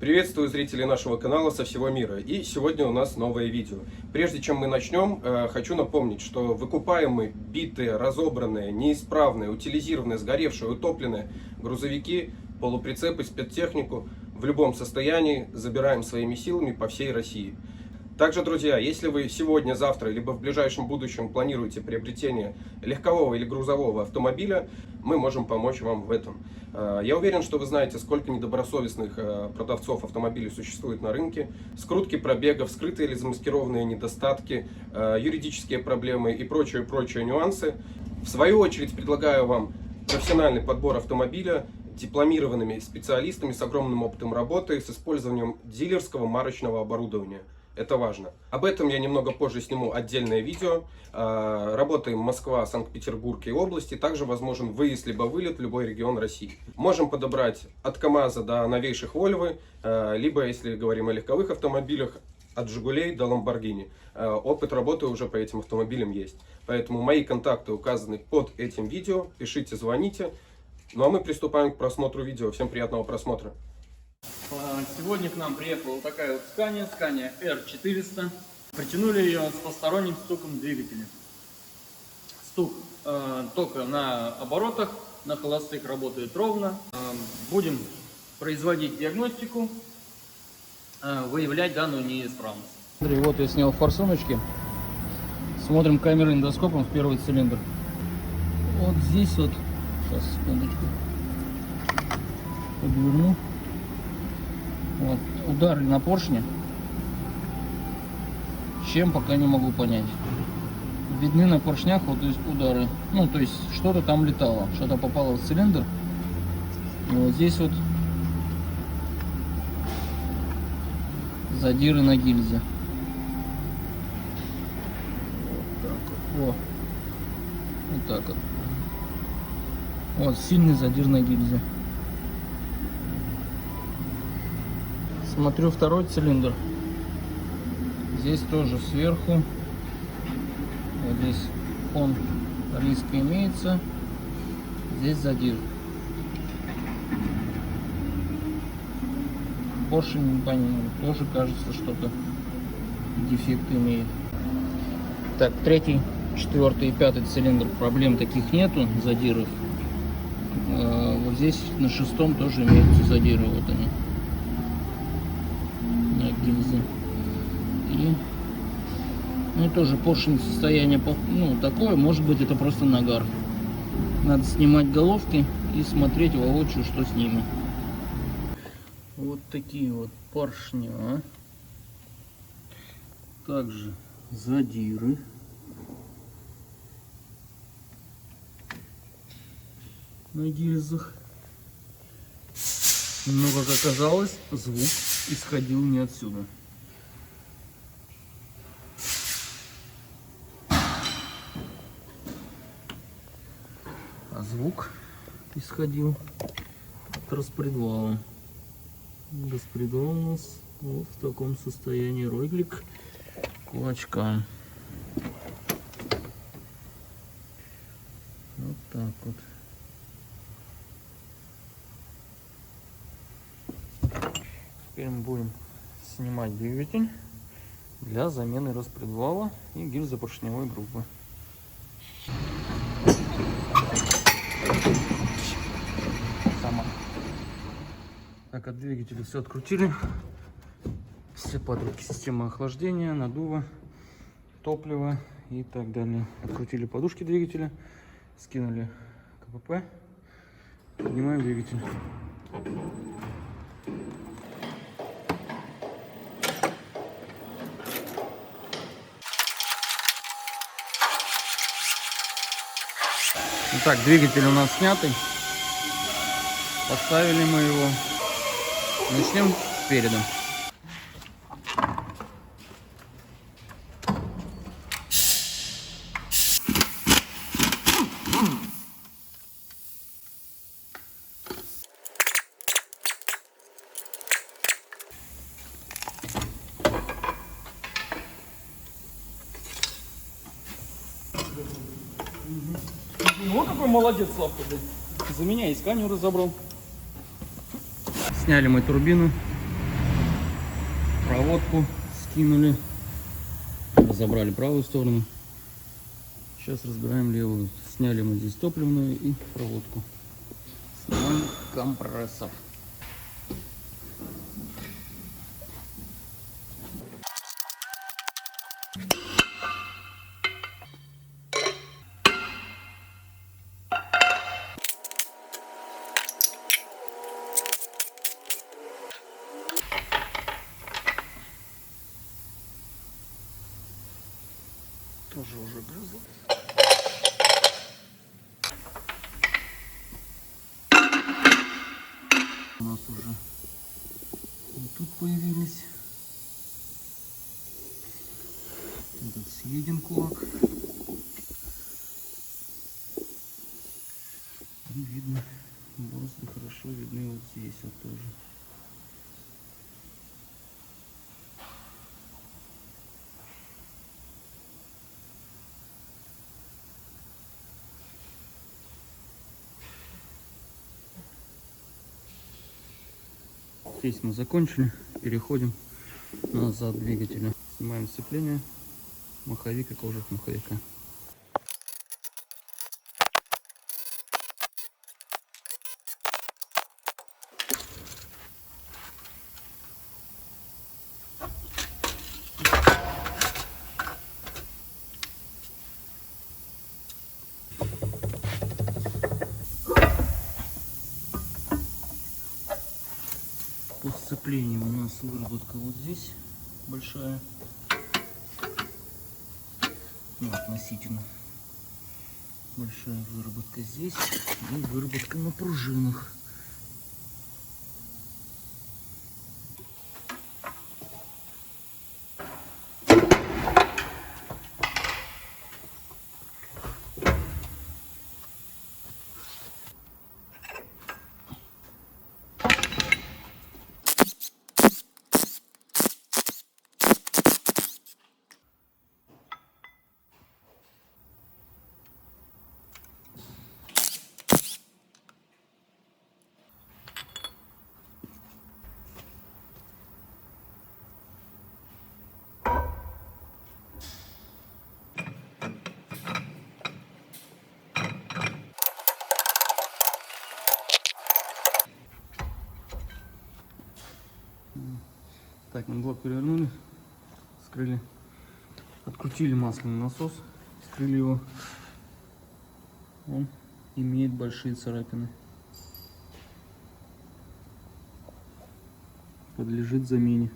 Приветствую зрителей нашего канала со всего мира. И сегодня у нас новое видео. Прежде чем мы начнем, хочу напомнить, что выкупаемые, битые, разобранные, неисправные, утилизированные, сгоревшие, утопленные грузовики, полуприцепы, спецтехнику в любом состоянии забираем своими силами по всей России. Также, друзья, если вы сегодня, завтра, либо в ближайшем будущем планируете приобретение легкового или грузового автомобиля, мы можем помочь вам в этом. Я уверен, что вы знаете, сколько недобросовестных продавцов автомобилей существует на рынке, скрутки пробегов, скрытые или замаскированные недостатки, юридические проблемы и прочие нюансы. В свою очередь предлагаю вам профессиональный подбор автомобиля дипломированными специалистами с огромным опытом работы, с использованием дилерского марочного оборудования. Это важно. Об этом я немного позже сниму отдельное видео. Работаем Москва, Санкт-Петербург и области. Также возможен выезд либо вылет в любой регион России. Можем подобрать от КАМАЗа до новейших Вольвы, либо, если говорим о легковых автомобилях, от Жигулей до Ламборгини. Опыт работы уже по этим автомобилям есть. Поэтому мои контакты указаны под этим видео. Пишите, звоните. Ну а мы приступаем к просмотру видео. Всем приятного просмотра. Сегодня к нам приехала вот такая вот Scania R400. Притянули ее с посторонним стуком двигателя. Стук только на оборотах, на холостых работает ровно. Будем производить диагностику, выявлять данную неисправность. Смотри, вот я снял форсуночки. Смотрим камерой эндоскопом в первый цилиндр. Вот здесь вот, сейчас, секундочку, подверну. Вот, удары на поршне. Чем, пока не могу понять. Видны на поршнях вот удары. Ну, то есть что-то там летало, что-то попало в цилиндр. И вот здесь вот задиры на гильзе. Вот так вот. О. Вот так вот. Вот сильный задир на гильзе. Смотрю второй цилиндр. Здесь тоже сверху. Вот здесь фон риска имеется. Здесь задир. Поршень непонятно. Тоже кажется, что-то дефект имеет. Так, третий, четвертый и пятый цилиндр. Проблем таких нету, задиров. Вот здесь на шестом тоже имеются задиры. Вот они. Гильзы. И ну, тоже поршень состояние такое, может быть, это просто нагар. Надо снимать головки и смотреть воочию, что с ними. Вот такие вот поршня. Также задиры. На гильзах. Но, как оказалось, звук исходил не отсюда. А звук исходил от распредвала. Распредвал у нас вот в таком состоянии, роглик кулачка. Вот так вот. Теперь мы будем снимать двигатель для замены распредвала и гильзопоршневой группы. Так, от двигателя все открутили. Все патрубки системы охлаждения, надува, топлива и так далее. Открутили подушки двигателя, скинули КПП, поднимаем двигатель. Итак, двигатель у нас снятый. Поставили мы его. Начнем спереду. Ну какой молодец, Славка, блядь. За меня и Scania разобрал. Сняли мы турбину. проводку скинули. Разобрали правую сторону. Сейчас разбираем левую. Сняли мы здесь топливную и проводку. Снимаем компрессор. Тоже уже грызло. У нас уже вот тут появились. Этот съеден кулак. И видно, борозды хорошо видны вот здесь вот тоже. Здесь мы закончили, переходим на зад двигателя. Снимаем сцепление, маховик и кожух маховика. По сцеплению у нас выработка вот здесь большая, ну, относительно большая выработка здесь и выработка на пружинах. Так, на блок перевернули, скрыли, открутили масляный насос, скрыли его. Он имеет большие царапины. Подлежит замене.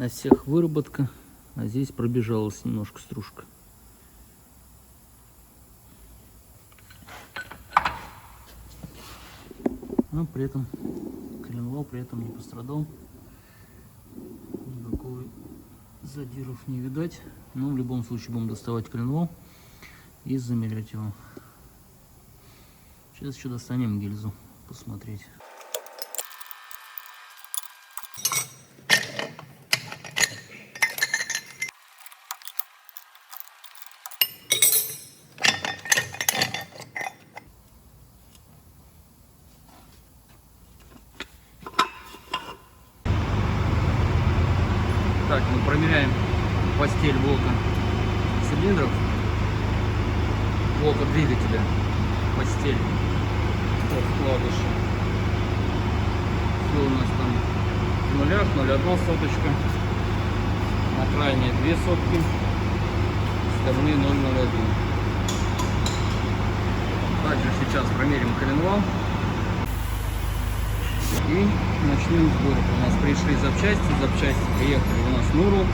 На всех выработка, а здесь пробежалась немножко стружка. Но при этом коленвал при этом не пострадал. Никакого задиров не видать. Но в любом случае будем доставать коленвал и замерять его. Сейчас еще достанем гильзу посмотреть. Так, мы промеряем постель блока цилиндров, блока двигателя, постель, вкладыши. Все у нас там в нулях, 0,1 соточка, на крайней 2 сотки, остальные 0,01. Также сейчас промерим коленвал и начнем сборку. У нас пришли запчасти приехали у нас Нуру,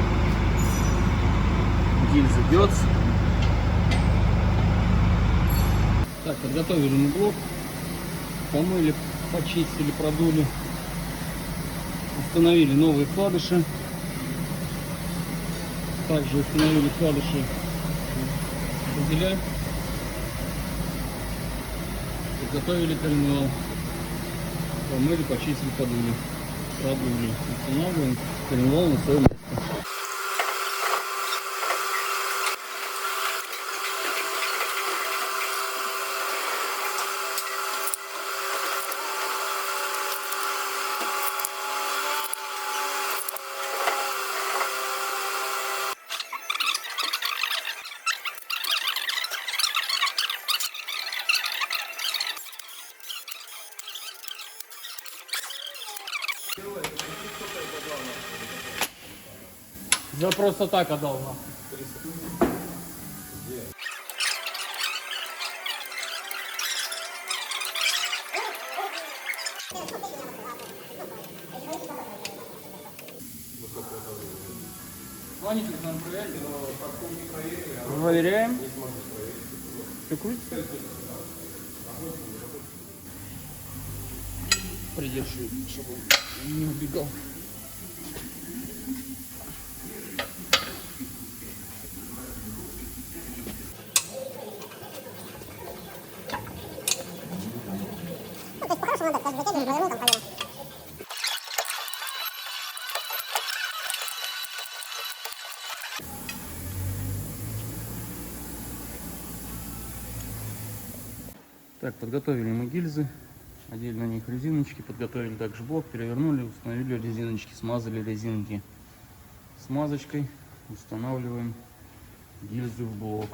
гильза Гёц. Так, подготовили мы блок, помыли, почистили, продули, установили новые вкладыши, также установили вкладыши дизеля, подготовили коленвал. Помыли, почистили, подули, продули. Устанавливаем коленвал на свое место. Я просто так отдал нахуй. Звоните, нам проверяйте, но подком не проверили. Проверяем. Все крутится? Придержи, чтобы он не убегал. Так, подготовили мы гильзы, одели на них резиночки, подготовили также блок, перевернули, установили резиночки, смазали резинки смазочкой, устанавливаем гильзу в блок.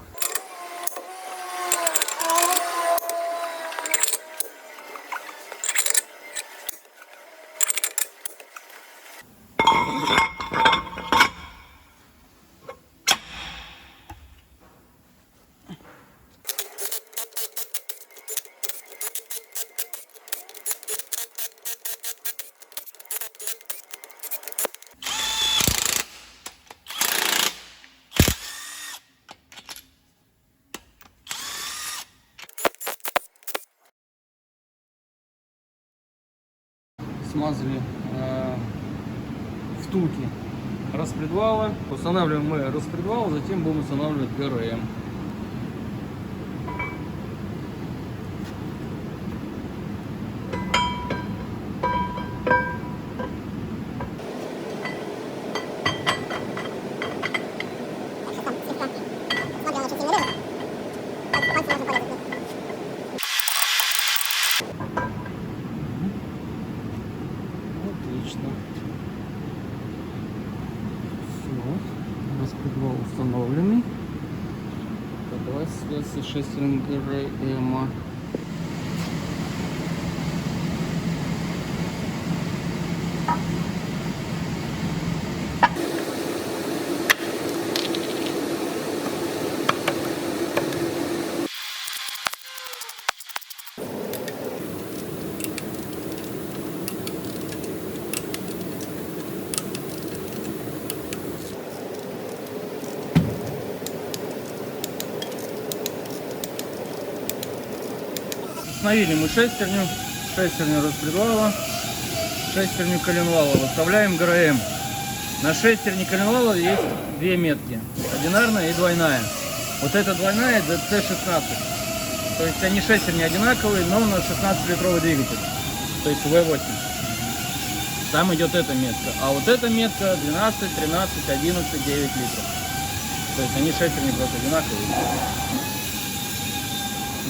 Смазали втулки распредвала. Устанавливаем мы распредвал, затем будем устанавливать ГРМ. Отлично. Все. Распредвал установленный. Давай связь 6 ГРМ. Установили мы шестерню распредвала, шестерню коленвала. Выставляем ГРМ. На шестерне коленвала есть две метки. Одинарная и двойная. Вот эта двойная DC16. То есть они шестерни одинаковые, но на 16-литровый двигатель. То есть V8. Там идет эта метка. А вот эта метка 12, 13, 11, 9 литров. То есть они шестерни просто одинаковые.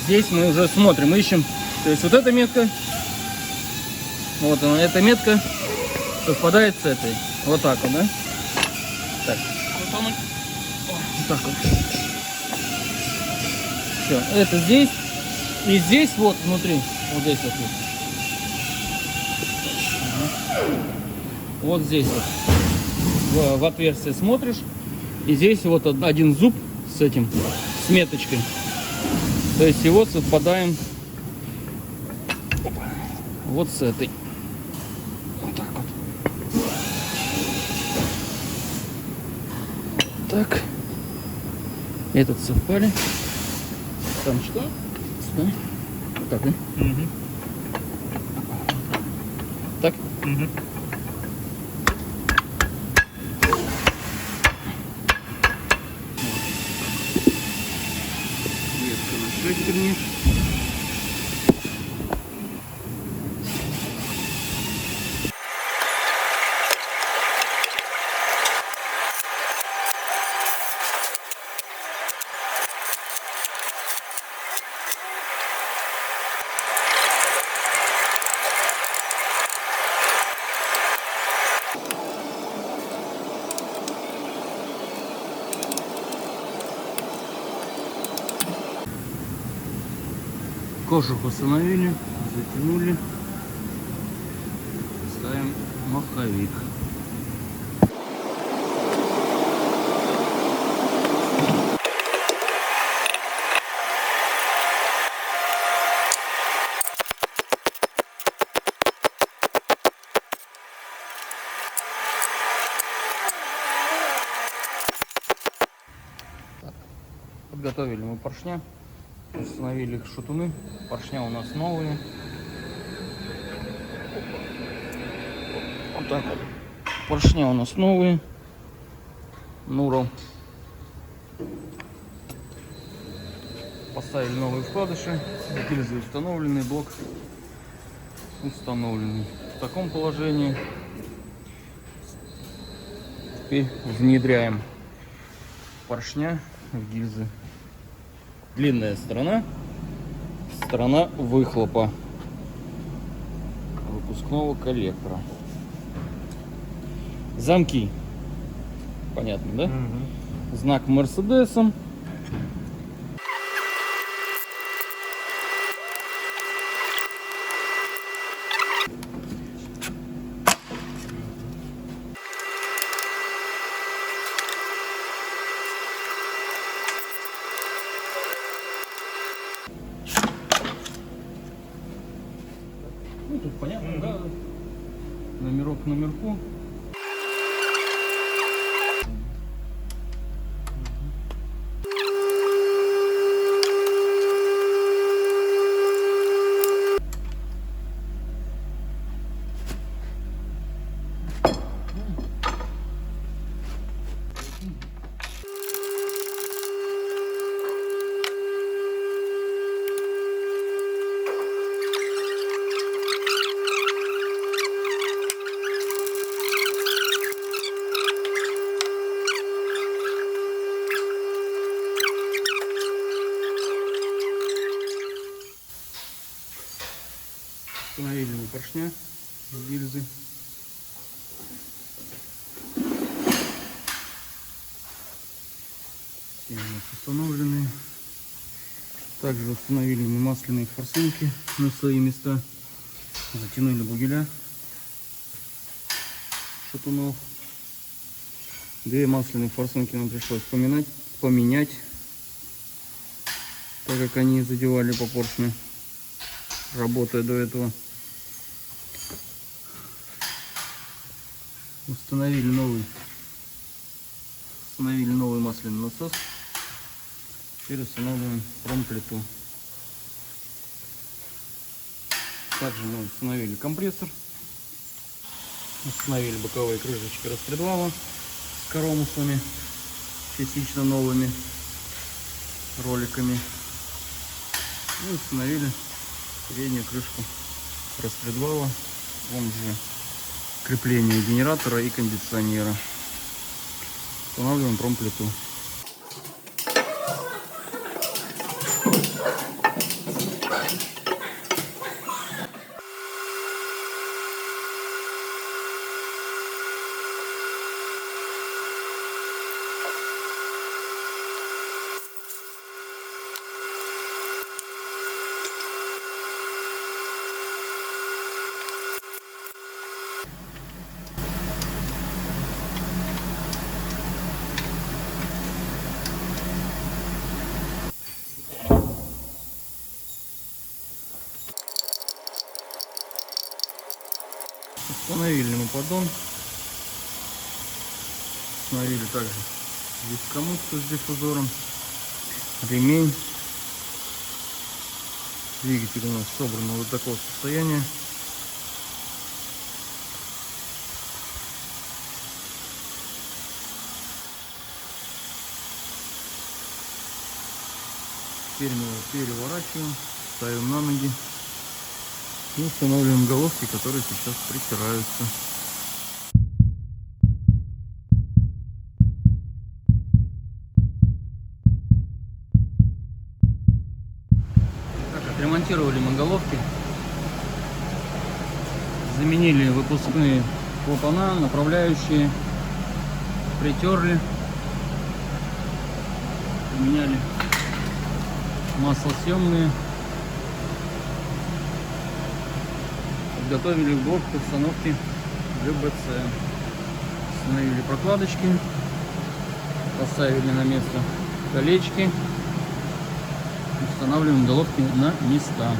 Здесь мы уже смотрим, ищем. То есть вот эта метка, вот она, эта метка совпадает с этой. Вот так вот, да? Так. Вот так вот. Все, это здесь. И здесь вот внутри. Вот здесь вот. Ага. Вот здесь вот. В отверстие смотришь. И здесь вот один зуб с этим, с меточкой. То есть его совпадаем вот с этой. Вот так вот. Так. Этот совпали. Там что? Сюда. Вот так, да? Угу. Так? Угу. Шестерни. Кожух установили, затянули, ставим маховик. Так, подготовили мы поршня. Установили их шатуны. Поршня у нас новые. Вот так вот. Поршня у нас новые. Нурал. Поставили новые вкладыши. Гильзы установлены. Блок установленный. В таком положении. Теперь внедряем поршня в гильзы. Длинная сторона выхлопа выпускного коллектора. Замки. Понятно, да? Угу. Знак Мерседесом. Ну, тут понятно, да? Номерок к номерку. Установили мы поршня с гильзы. Все у нас установлены. Также установили мы масляные форсунки на свои места. Затянули бугеля шатунов. Две масляные форсунки нам пришлось поменять, так как они задевали по поршню, работая до этого. Установили новый масляный насос. Теперь устанавливаем промплиту. Также мы установили компрессор. Установили боковые крышечки распредвала с коромуслами, частично новыми роликами. И установили переднюю крышку распредвала, он же крепление генератора и кондиционера. Устанавливаем промплиту. Установили мы поддон. Установили также дискомутку с диффузором, ремень. Двигатель у нас собран вот такого состояния. Теперь мы его переворачиваем, ставим на ноги и устанавливаем головки, которые сейчас притираются. Так, отремонтировали мы головки, заменили выпускные клапана, направляющие, притерли, поменяли маслосъемные. Подготовили блок к установке ГБЦ. Установили прокладочки, поставили на место колечки, устанавливаем головки на места.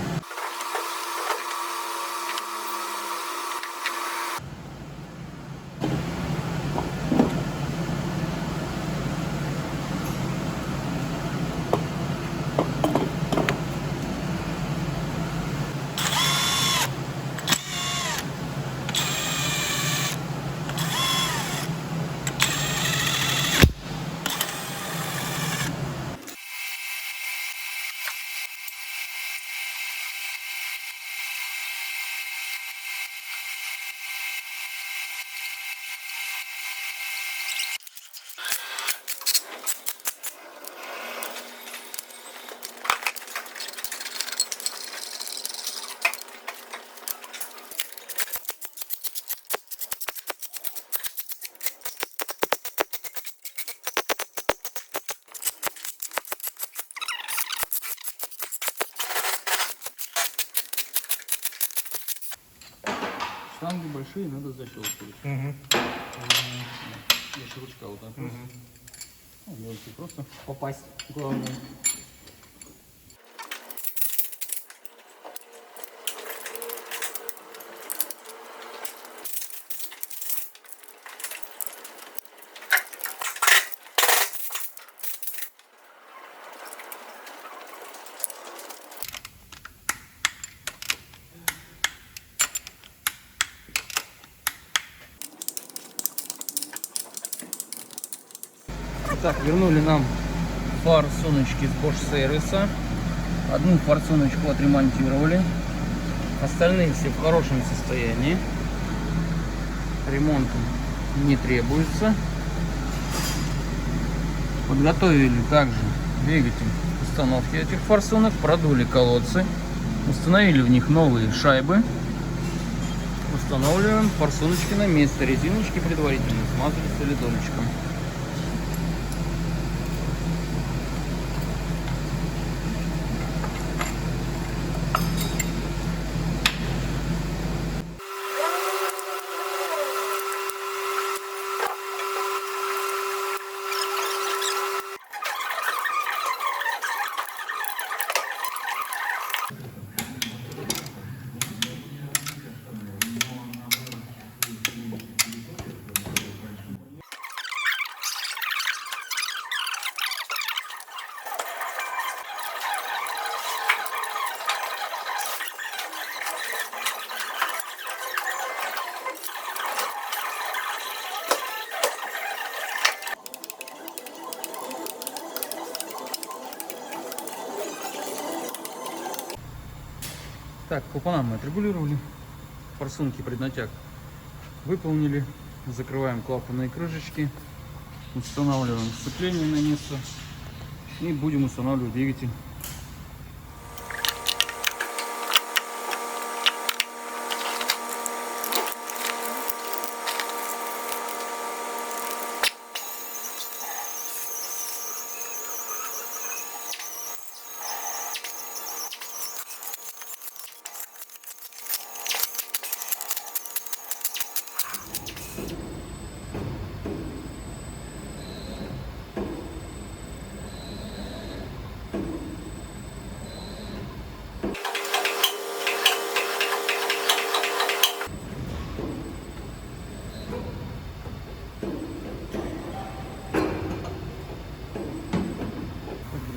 Штанги большие надо защелкивать. Здесь ручка вот так. Мелкий, просто попасть. Главное. Так, вернули нам форсуночки с Bosch сервиса. Одну форсуночку отремонтировали. Остальные все в хорошем состоянии. Ремонт не требуется. Подготовили также двигатель к установке этих форсунок. Продули колодцы. Установили в них новые шайбы. Устанавливаем форсуночки на место. Резиночки предварительно смазали солидолечком. Так, клапана мы отрегулировали, форсунки преднатяг выполнили, закрываем клапанные крышечки, устанавливаем сцепление на место и будем устанавливать двигатель.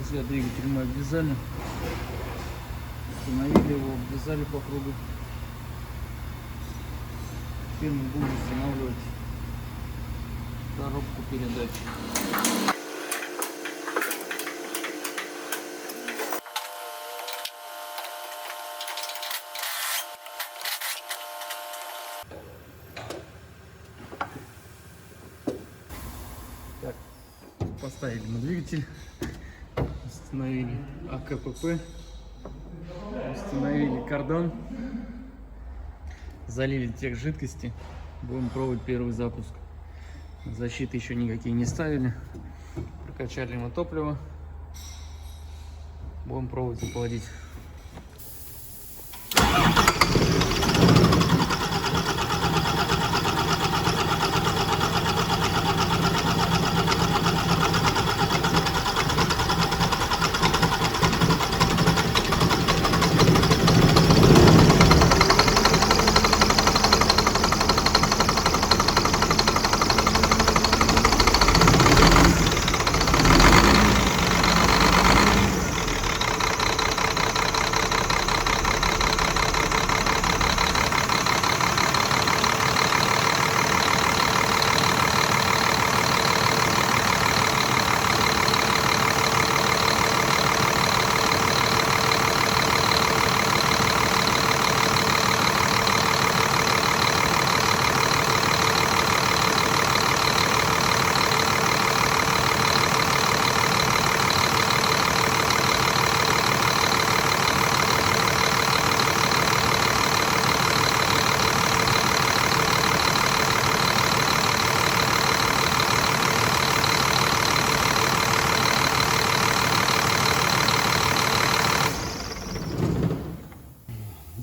Друзья, двигатель мы обвязали, установили его, обвязали по кругу. Теперь мы будем устанавливать коробку передач. Так, поставили мы двигатель. Установили АКПП, установили кардан, залили тех жидкости, будем пробовать первый запуск. Защиты еще никакие не ставили, прокачали мы топливо, будем пробовать охладить.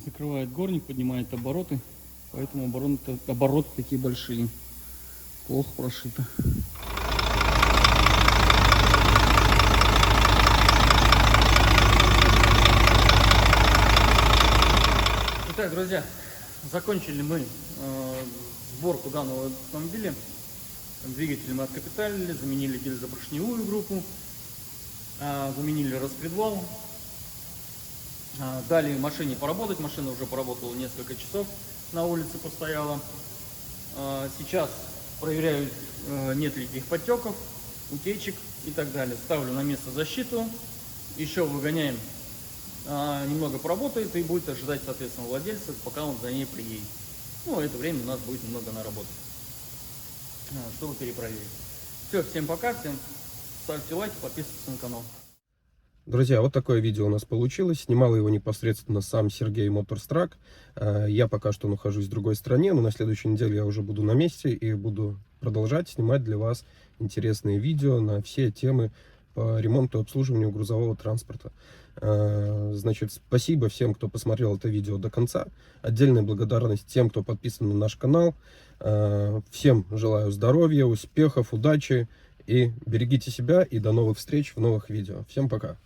Закрывает горник, поднимает обороты, поэтому обороты такие большие. Плохо прошито. Итак, друзья, закончили мы сборку данного автомобиля. Двигатель мы откапиталили, заменили гильзопоршневую группу, заменили распредвал. Дали машине поработать, машина уже поработала несколько часов, на улице постояла. Сейчас проверяю, нет ли каких подтеков, утечек и так далее. Ставлю на место защиту, еще выгоняем, немного поработает и будет ожидать, соответственно, владельца, пока он за ней приедет. Ну, это время у нас будет немного наработать, чтобы перепроверить. Все, всем пока, всем ставьте лайки, подписывайтесь на канал. Друзья, вот такое видео у нас получилось. Снимал его непосредственно сам Сергей Моторстрак. Я пока что нахожусь в другой стране, но на следующей неделе я уже буду на месте и буду продолжать снимать для вас интересные видео на все темы по ремонту и обслуживанию грузового транспорта. Значит, спасибо всем, кто посмотрел это видео до конца. Отдельная благодарность тем, кто подписан на наш канал. Всем желаю здоровья, успехов, удачи и берегите себя. И до новых встреч в новых видео. Всем пока!